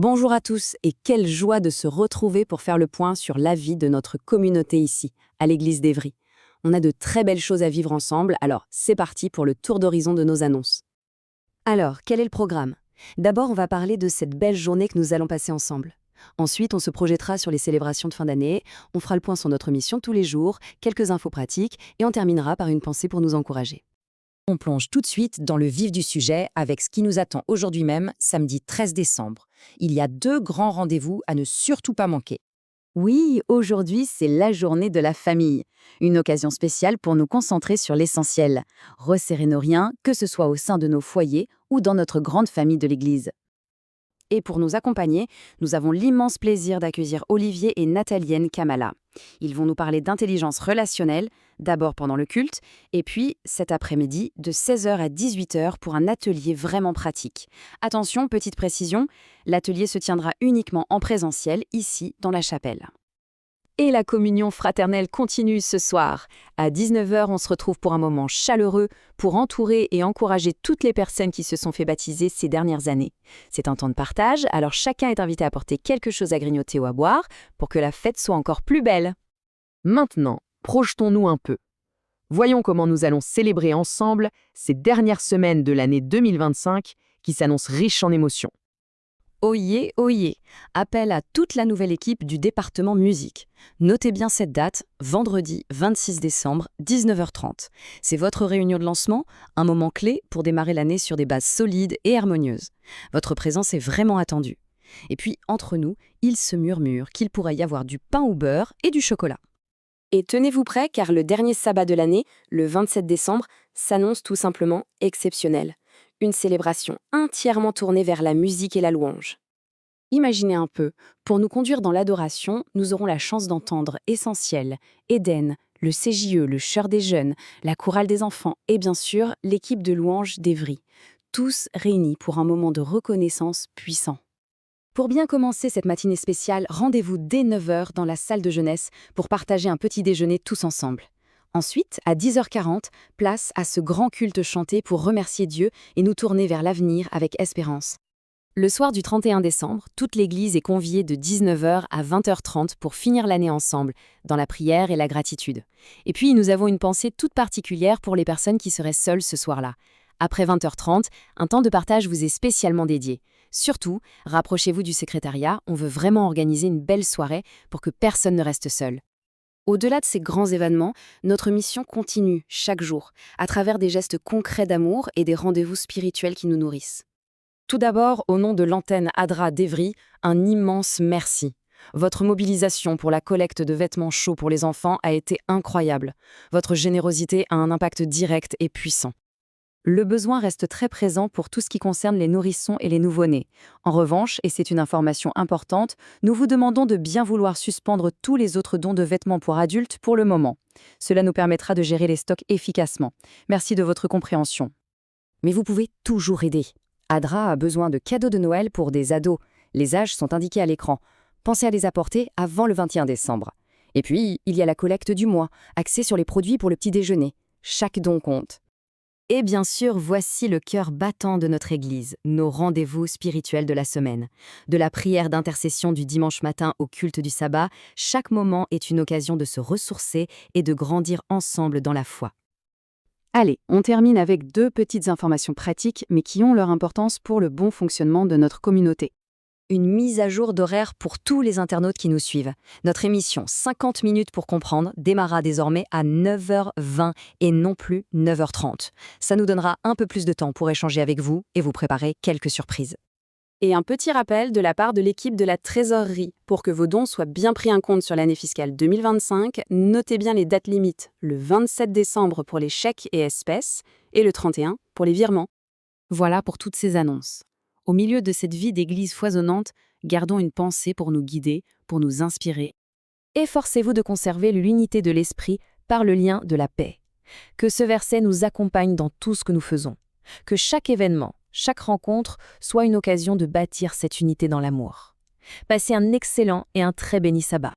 Bonjour à tous et quelle joie de se retrouver pour faire le point sur la vie de notre communauté ici, à l'église d'Évry. On a de très belles choses à vivre ensemble, alors c'est parti pour le tour d'horizon de nos annonces. Alors, quel est le programme? D'abord, on va parler de cette belle journée que nous allons passer ensemble. Ensuite, on se projettera sur les célébrations de fin d'année, on fera le point sur notre mission tous les jours, quelques infos pratiques et on terminera par une pensée pour nous encourager. On plonge tout de suite dans le vif du sujet avec ce qui nous attend aujourd'hui même, samedi 13 décembre. Il y a 2 grands rendez-vous à ne surtout pas manquer. Oui, aujourd'hui, c'est la journée de la famille. Une occasion spéciale pour nous concentrer sur l'essentiel. Resserrer nos liens, que ce soit au sein de nos foyers ou dans notre grande famille de l'Église. Et pour nous accompagner, nous avons l'immense plaisir d'accueillir Olivier et Nathalienne Kamala. Ils vont nous parler d'intelligence relationnelle, d'abord pendant le culte, et puis cet après-midi de 16 h à 18 h pour un atelier vraiment pratique. Attention, petite précision, l'atelier se tiendra uniquement en présentiel, ici, dans la chapelle. Et la communion fraternelle continue ce soir. À 19 h, on se retrouve pour un moment chaleureux pour entourer et encourager toutes les personnes qui se sont fait baptiser ces dernières années. C'est un temps de partage, alors chacun est invité à apporter quelque chose à grignoter ou à boire pour que la fête soit encore plus belle. Maintenant, projetons-nous un peu. Voyons comment nous allons célébrer ensemble ces dernières semaines de l'année 2025 qui s'annoncent riches en émotions. Oyez, oyez, appel à toute la nouvelle équipe du département musique. Notez bien cette date, vendredi 26 décembre, 19 h 30. C'est votre réunion de lancement, un moment clé pour démarrer l'année sur des bases solides et harmonieuses. Votre présence est vraiment attendue. Et puis, entre nous, il se murmure qu'il pourrait y avoir du pain au beurre et du chocolat. Et tenez-vous prêts car le dernier sabbat de l'année, le 27 décembre, s'annonce tout simplement exceptionnel. Une célébration entièrement tournée vers la musique et la louange. Imaginez un peu, pour nous conduire dans l'adoration, nous aurons la chance d'entendre Essentiel, Éden, le CJE, le chœur des jeunes, la chorale des enfants et bien sûr l'équipe de louange d'Évry, tous réunis pour un moment de reconnaissance puissant. Pour bien commencer cette matinée spéciale, rendez-vous dès 9 h dans la salle de jeunesse pour partager un petit déjeuner tous ensemble. Ensuite, à 10 h 40, place à ce grand culte chanté pour remercier Dieu et nous tourner vers l'avenir avec espérance. Le soir du 31 décembre, toute l'Église est conviée de 19 h à 20 h 30 pour finir l'année ensemble, dans la prière et la gratitude. Et puis, nous avons une pensée toute particulière pour les personnes qui seraient seules ce soir-là. Après 20 h 30, un temps de partage vous est spécialement dédié. Surtout, rapprochez-vous du secrétariat, on veut vraiment organiser une belle soirée pour que personne ne reste seul. Au-delà de ces grands événements, notre mission continue chaque jour, à travers des gestes concrets d'amour et des rendez-vous spirituels qui nous nourrissent. Tout d'abord, au nom de l'antenne ADRA d'Évry, un immense merci. Votre mobilisation pour la collecte de vêtements chauds pour les enfants a été incroyable. Votre générosité a un impact direct et puissant. Le besoin reste très présent pour tout ce qui concerne les nourrissons et les nouveau-nés. En revanche, et c'est une information importante, nous vous demandons de bien vouloir suspendre tous les autres dons de vêtements pour adultes pour le moment. Cela nous permettra de gérer les stocks efficacement. Merci de votre compréhension. Mais vous pouvez toujours aider. ADRA a besoin de cadeaux de Noël pour des ados. Les âges sont indiqués à l'écran. Pensez à les apporter avant le 21 décembre. Et puis, il y a la collecte du mois, axée sur les produits pour le petit déjeuner. Chaque don compte. Et bien sûr, voici le cœur battant de notre Église, nos rendez-vous spirituels de la semaine. De la prière d'intercession du dimanche matin au culte du sabbat, chaque moment est une occasion de se ressourcer et de grandir ensemble dans la foi. Allez, on termine avec 2 petites informations pratiques, mais qui ont leur importance pour le bon fonctionnement de notre communauté. Une mise à jour d'horaire pour tous les internautes qui nous suivent. Notre émission 50 minutes pour comprendre démarrera désormais à 9 h 20 et non plus 9 h 30. Ça nous donnera un peu plus de temps pour échanger avec vous et vous préparer quelques surprises. Et un petit rappel de la part de l'équipe de la trésorerie. Pour que vos dons soient bien pris en compte sur l'année fiscale 2025, notez bien les dates limites, le 27 décembre pour les chèques et espèces et le 31 pour les virements. Voilà pour toutes ces annonces. Au milieu de cette vie d'église foisonnante, gardons une pensée pour nous guider, pour nous inspirer. Efforcez-vous de conserver l'unité de l'esprit par le lien de la paix. Que ce verset nous accompagne dans tout ce que nous faisons. Que chaque événement, chaque rencontre soit une occasion de bâtir cette unité dans l'amour. Passez un excellent et un très béni sabbat.